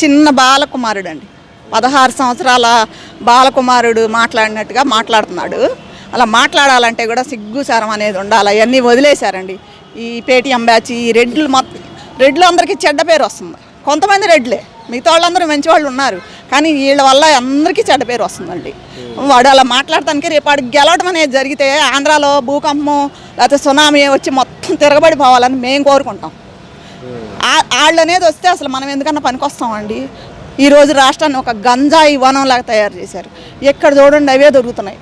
చిన్న బాలకుమారుడు అండి, 16 సంవత్సరాల బాలకుమారుడు మాట్లాడినట్టుగా మాట్లాడుతున్నాడు. అలా మాట్లాడాలంటే కూడా సిగ్గుసారం అనేది ఉండాలి. అవన్నీ వదిలేశారండి. ఈ పేటీఎం బ్యాచ్, ఈ రెడ్లు అందరికీ చెడ్డ పేరు వస్తుంది. కొంతమంది రెడ్లే, మిగతా వాళ్ళందరూ మంచి వాళ్ళు ఉన్నారు, కానీ వీళ్ళ వల్ల అందరికీ చెడ్డ పేరు వస్తుందండి. వాడు అలా మాట్లాడటానికి రేపు వాడికి గెలవడం అనేది జరిగితే ఆంధ్రాలో భూకంపం లేకపోతే సునామీ వచ్చి మొత్తం తిరగబడిపోవాలని మేము కోరుకుంటాం. వాళ్ళు అనేది వస్తే అసలు మనం ఎందుకన్నా పనికొస్తామండి. ఈరోజు రాష్ట్రాన్ని ఒక గంజాయి వనంలాగా తయారు చేశారు. ఎక్కడ చూడండి అవే దొరుకుతున్నాయి.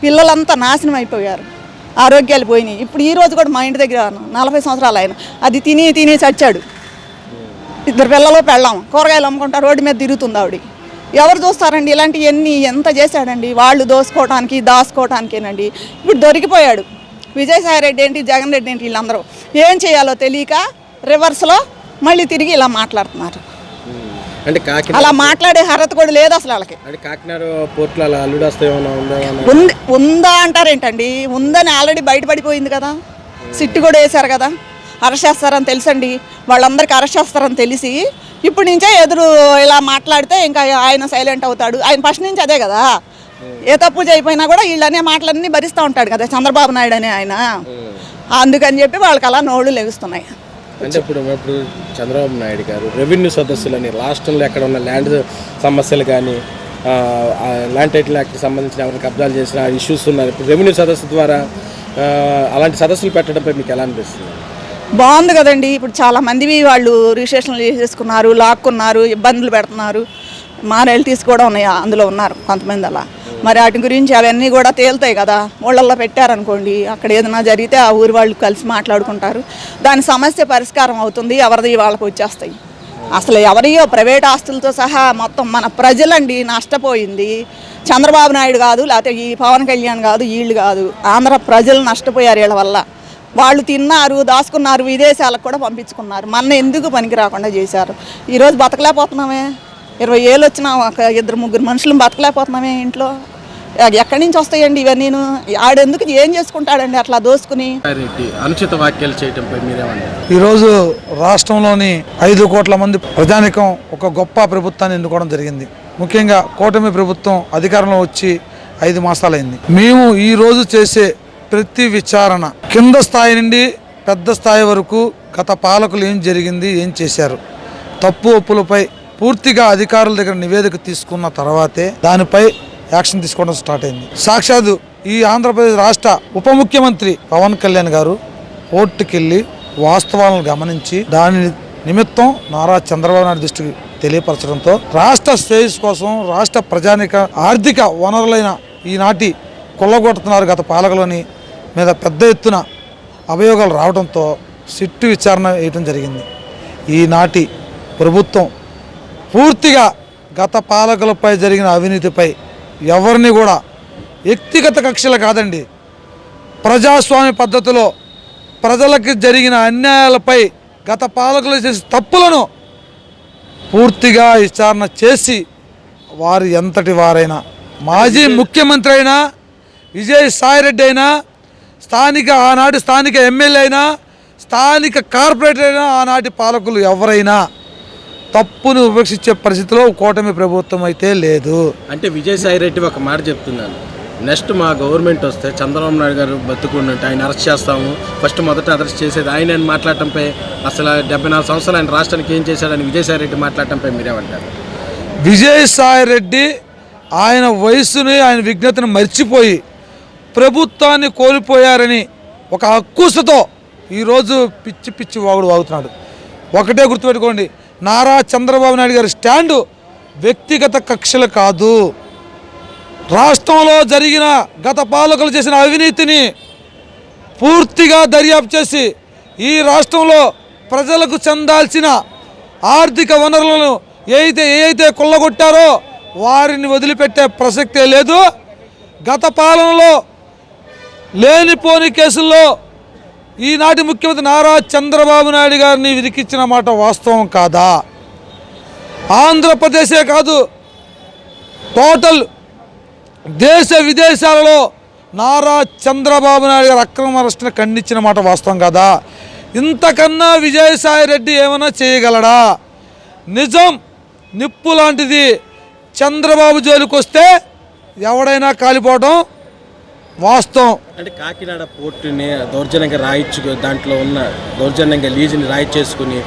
పిల్లలంతా నాశనం అయిపోయారు, ఆరోగ్యాలు పోయినాయి. ఇప్పుడు ఈరోజు కూడా మా ఇంటి దగ్గర 40 సంవత్సరాలు ఆయన అది తిని చచ్చాడు. 2 పిల్లలు పెళ్ళాం, కూరగాయలు అమ్ముకుంటా రోడ్డు మీద తిరుగుతుంది ఆవిడ. ఎవరు చూస్తారండి ఇలాంటివన్నీ? ఎంత చేశాడండి. వాళ్ళు దాచుకోవటానికేనండి. ఇప్పుడు దొరికిపోయాడు. విజయసాయి రెడ్డి ఏంటి, జగన్ రెడ్డి ఏంటి, వీళ్ళందరూ ఏం చేయాలో తెలియక రివర్స్లో మళ్ళీ తిరిగి ఇలా మాట్లాడుతున్నారు. అంటే అలా మాట్లాడే అర్హత కూడా లేదు అసలు వాళ్ళకి. కాకినాడ పోర్టులో అలా అల్లుడు వస్తే ఉందా అంటారేంటండి? ఉందని ఆల్రెడీ బయటపడిపోయింది కదా, సిట్టు కూడా వేశారు కదా. అరెస్ట్ చేస్తారని తెలుసండి, వాళ్ళందరికీ అరెస్ట్ చేస్తారని తెలిసి ఇప్పుడు నుంచే ఎదురు ఇలా మాట్లాడితే ఇంకా ఆయన సైలెంట్ అవుతాడు. ఆయన ఫస్ట్ నుంచి అదే కదా, ఏ తప్పు చేయకపోయినా కూడా వీళ్ళనే మాటలన్నీ భరిస్తూ ఉంటాడు కదా చంద్రబాబు నాయుడు అనే ఆయన. అందుకని చెప్పి వాళ్ళకి అలా నోళ్ళు లెగుస్తున్నాయి. అంటే ఇప్పుడు చంద్రబాబు నాయుడు గారు రెవెన్యూ సదస్సులని రాష్ట్రంలో ఎక్కడ ఉన్న ల్యాండ్ సమస్యలు కానీ ల్యాండ్ టైటిల్ యాక్ట్కి సంబంధించిన ఎవరైనా కబ్జాలు చేసిన ఇష్యూస్ ఉన్నారు. ఇప్పుడు రెవెన్యూ సదస్సు ద్వారా అలాంటి సదస్సులు పెట్టడంపై మీకు ఎలా అనిపిస్తుంది? బాగుంది కదండి. ఇప్పుడు చాలామంది వాళ్ళు రిజిస్ట్రేషన్లు చేసేసుకున్నారు, లాక్కున్నారు, ఇబ్బందులు పెడుతున్నారు. మా రిలేటివ్స్ కూడా ఉన్నాయి, అందులో ఉన్నారు కొంతమంది అలా. మరి వాటి గురించి అవన్నీ కూడా తేలుతాయి కదా. ఊళ్ళల్లో పెట్టారనుకోండి, అక్కడ ఏదైనా జరిగితే ఆ ఊరి వాళ్ళు కలిసి మాట్లాడుకుంటారు, దాని సమస్య పరిష్కారం అవుతుంది. ఎవరిది వాళ్ళకి వచ్చేస్తాయి. అసలు ఎవరియో ప్రైవేట్ ఆస్తులతో సహా మొత్తం మన ప్రజలండి నష్టపోయింది. చంద్రబాబు నాయుడు కాదు, లేకపోతే ఈ పవన్ కళ్యాణ్ కాదు, వీళ్ళు కాదు, ఆంధ్ర ప్రజలు నష్టపోయారు వీళ్ళ వల్ల. వాళ్ళు తిన్నారు, దాచుకున్నారు, విదేశాలకు కూడా పంపించుకున్నారు. మన ఎందుకు పనికి రాకుండా చేశారు. ఈరోజు బతకలేకపోతున్నామే. 20 ఏళ్ళు వచ్చినా ఒక 2-3 మనుషులు బతకలేకపోతున్నామే ఇంట్లో. ఎక్కడి నుంచి వస్తాయండి ఇవన్నీ? ఆడెందుకు ఏం చేసుకుంటాడండి అట్లా దోసుకుని? అనుచిత వ్యాఖ్యలు చేయడంపై మీరేమంటారు? ఈరోజు రాష్ట్రంలోని 5 కోట్ల మంది ప్రజానికం ఒక గొప్ప ప్రభుత్వాన్ని ఎన్నుకోవడం జరిగింది. ముఖ్యంగా కూటమి ప్రభుత్వం అధికారంలో వచ్చి 5 మాసాలైంది. మేము ఈరోజు చేసే ప్రతి విచారణ కింద స్థాయి నుండి పెద్ద స్థాయి వరకు గత పాలకులు ఏం జరిగింది, ఏం చేశారు, తప్పు ఒప్పులపై పూర్తిగా అధికారుల దగ్గర నివేదిక తీసుకున్న తర్వాతే దానిపై యాక్షన్ తీసుకోవడం స్టార్ట్ అయింది. సాక్షాత్తు ఈ ఆంధ్రప్రదేశ్ రాష్ట్ర ఉప ముఖ్యమంత్రి పవన్ కళ్యాణ్ గారు కోర్టుకెళ్ళి వాస్తవాలను గమనించి దాని నిమిత్తం నారా చంద్రబాబు నాయుడు దృష్టికి తెలియపరచడంతో రాష్ట్ర శ్రేయస్సు కోసం రాష్ట్ర ప్రజానిక ఆర్థిక వనరులైన ఈనాటి కొల్లగొడుతున్నారు గత పాలకులని మీద పెద్ద ఎత్తున అభియోగాలు రావడంతో సిట్టు విచారణ వేయడం జరిగింది. ఈనాటి ప్రభుత్వం పూర్తిగా గత పాలకులపై జరిగిన అవినీతిపై ఎవరిని కూడా వ్యక్తిగత కక్షలు కాదండి, ప్రజాస్వామ్య పద్ధతిలో ప్రజలకు జరిగిన అన్యాయాలపై గత పాలకులు చేసే తప్పులను పూర్తిగా విచారణ చేసి వారు ఎంతటి వారైనా, మాజీ ముఖ్యమంత్రి అయినా, విజయసాయి రెడ్డి అయినా, ఆనాటి స్థానిక ఎమ్మెల్యే అయినా, స్థానిక కార్పొరేటర్ అయినా, ఆనాటి పాలకులు ఎవరైనా తప్పును ఉపేక్షించే పరిస్థితిలో కూటమి ప్రభుత్వం అయితే లేదు. అంటే విజయసాయి రెడ్డి ఒక మాట చెప్తున్నాను, నెక్స్ట్ మా గవర్నమెంట్ వస్తే చంద్రబాబు నాయుడు గారు బతుకున్నట్టు ఆయన అరెస్ట్ చేస్తాము, మొదట అరెస్ట్ చేసేది ఆయన మాట్లాడటంపై, అసలు 74 సంవత్సరాలు ఆయన రాష్ట్రానికి ఏం చేశాడని విజయసాయి రెడ్డి మాట్లాడటంపై మీరేమంటారు? విజయసాయి రెడ్డి ఆయన వయసుని, ఆయన విజ్ఞతను మర్చిపోయి ప్రభుత్వాన్ని కోల్పోయారని ఒక అక్కుసతో ఈరోజు పిచ్చి వాగుడు వాగుతున్నాడు. ఒకటే గుర్తుపెట్టుకోండి, నారా చంద్రబాబు నాయుడు గారి స్టాండు వ్యక్తిగత కక్షలు కాదు. రాష్ట్రంలో జరిగిన గత పాలకులు చేసిన అవినీతిని పూర్తిగా దర్యాప్తు చేసి ఈ రాష్ట్రంలో ప్రజలకు చెందాల్సిన ఆర్థిక వనరులను ఏదైతే కొల్లగొట్టారో వారిని వదిలిపెట్టే ప్రసక్తే లేదు. గత పాలనలో లేనిపోని కేసుల్లో ఈనాటి ముఖ్యమంత్రి నారా చంద్రబాబు నాయుడు గారిని విరికిచ్చిన మాట వాస్తవం కాదా? ఆంధ్రప్రదేశే కాదు, టోటల్ దేశ విదేశాలలో నారా చంద్రబాబు నాయుడు గారు అక్రమ అరెస్టును ఖండించిన మాట వాస్తవం కాదా? ఇంతకన్నా విజయసాయి రెడ్డి ఏమైనా చేయగలడా? నిజం నిప్పు లాంటిది. చంద్రబాబు జోలికి వస్తే ఎవడైనా కాలిపోవడం వాస్తవం. అంటే కాకినాడ పోర్టుని దౌర్జన్యంగా దాంట్లో ఉన్న దౌర్జన్యంగా లీజుని చేసుకుని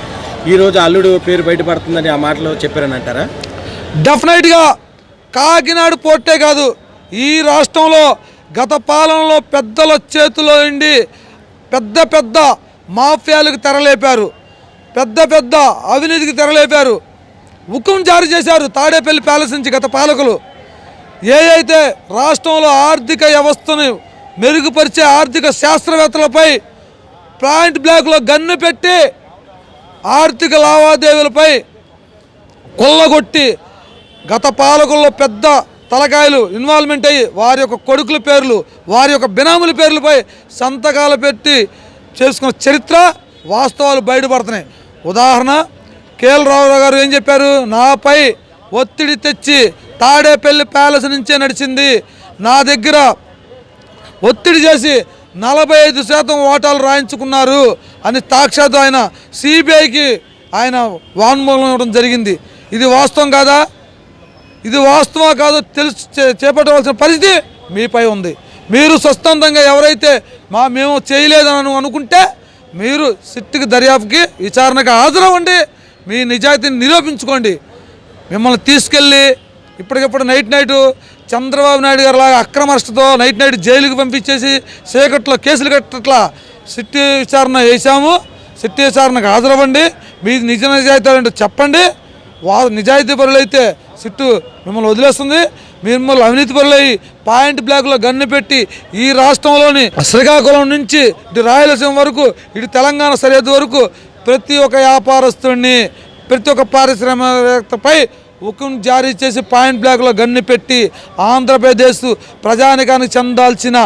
ఈరోజు అల్లుడు పేరు బయటపడుతుందని ఆ మాటలో చెప్పారని అంటారా? డెఫినెట్గా కాకినాడ పోర్టే కాదు, ఈ రాష్ట్రంలో గత పాలనలో పెద్దల చేతిలో ఉండి పెద్ద పెద్ద మాఫియాలకు తెరలేపారు, పెద్ద పెద్ద అవినీతికి తెరలేపారు, హుకుం జారీ చేశారు తాడేపల్లి ప్యాలెస్ నుంచి గత పాలకులు. అయితే రాష్ట్రంలో ఆర్థిక వ్యవస్థను మెరుగుపరిచే ఆర్థిక శాస్త్రవేత్తలపై పాయింట్ బ్లాక్లో గన్ను పెట్టి ఆర్థిక లావాదేవీలపై కొల్లగొట్టి గత పాలకుల్లో పెద్ద తలకాయలు ఇన్వాల్వ్మెంట్ అయ్యి వారి యొక్క కొడుకుల పేర్లు, వారి యొక్క బినాముల పేర్లపై సంతకాలు పెట్టి చేసుకున్న చరిత్ర వాస్తవాలు బయటపడుతున్నాయి. ఉదాహరణ, కేఎల్ రామారావు గారు ఏం చెప్పారు? నాపై ఒత్తిడి తెచ్చి తాడేపల్లి ప్యాలెస్ నుంచే నడిచింది, నా దగ్గర ఒత్తిడి చేసి 45% ఓటాలు రాయించుకున్నారు అని సాక్షాత్తు ఆయన సిబిఐకి ఆయన వాంగ్మూలం ఇవ్వడం జరిగింది. ఇది వాస్తవం కాదా? ఇది వాస్తవం కాదో తెలిసి చేపట్టవలసిన పరిస్థితి మీపై ఉంది. మీరు స్వస్థందంగా ఎవరైతే మేము చేయలేదని అనుకుంటే మీరు సిట్టుకి దర్యాప్తుకి విచారణకు హాజరవ్వండి, మీ నిజాయితీని నిరూపించుకోండి. మిమ్మల్ని తీసుకెళ్ళి ఇప్పటికిప్పుడు నైట్ చంద్రబాబు నాయుడు గారు లాగా అక్రమ అరెస్టుతో నైట్ జైలుకి పంపించేసి చీకట్లో కేసులు కట్టట్లా సిట్టు విచారణ వేసాము, సిట్టు విచారణకు హాజరవ్వండి, మీ నిజాయితీ ఏంటో చెప్పండి. నిజాయితీ పరులైతే సిట్టు మిమ్మల్ని వదిలేస్తుంది, మిమ్మల్ని అవినీతి పరులై పాయింట్ బ్లాక్లో గన్ను పెట్టి ఈ రాష్ట్రంలోని శ్రీకాకుళం నుంచి ఇటు రాయలసీమ వరకు ఇటు తెలంగాణ సరిహద్దు వరకు ప్రతి ఒక్క వ్యాపారస్తుడిని, ప్రతి ఒక్క పారిశ్రామికవేత్తపై హుకుం జారీ చేసి పాయింట్ బ్లాక్లో గన్ను పెట్టి ఆంధ్రప్రదేశ్ ప్రజానికానికి చెందాల్సిన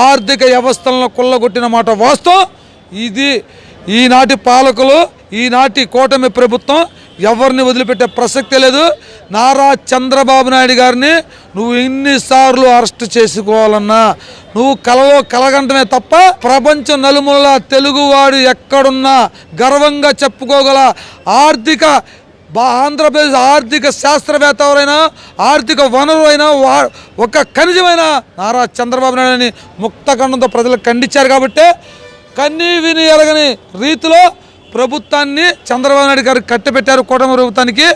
ఆర్థిక వ్యవస్థలను కొల్లగొట్టిన మాట వాస్తవం. ఇది ఈనాటి పాలకులు, ఈనాటి కూటమి ప్రభుత్వం ఎవరిని వదిలిపెట్టే ప్రసక్తే లేదు. నారా చంద్రబాబు నాయుడు గారిని నువ్వు ఎన్నిసార్లు అరెస్ట్ చేసుకోవాలన్నా నువ్వు కలలో కలగంటమే తప్ప ప్రపంచం నలుమూలల తెలుగువాడు ఎక్కడున్నా గర్వంగా చెప్పుకోగల ఆంధ్రప్రదేశ్ ఆర్థిక శాస్త్రవేత్త ఎవరైనా, ఆర్థిక వనరు అయినా, ఒక ఖనిజమైన నారా చంద్రబాబు నాయుడుని ముక్తఖండంతో ప్రజలకు ఖండించారు. కాబట్టి కన్నీ విని ఎరగని రీతిలో ప్రభుత్వాన్ని చంద్రబాబు నాయుడు గారు కట్టబెట్టారు. కూటమి ప్రభుత్వానికి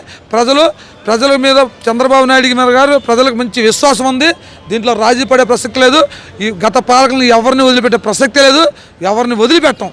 ప్రజల మీద చంద్రబాబు నాయుడు గారు ప్రజలకు మంచి విశ్వాసం ఉంది. దీంట్లో రాజీ పడే ప్రసక్తి లేదు. ఈ గత పాలకులను ఎవరిని వదిలిపెట్టే ప్రసక్తి లేదు, ఎవరిని వదిలిపెట్టం.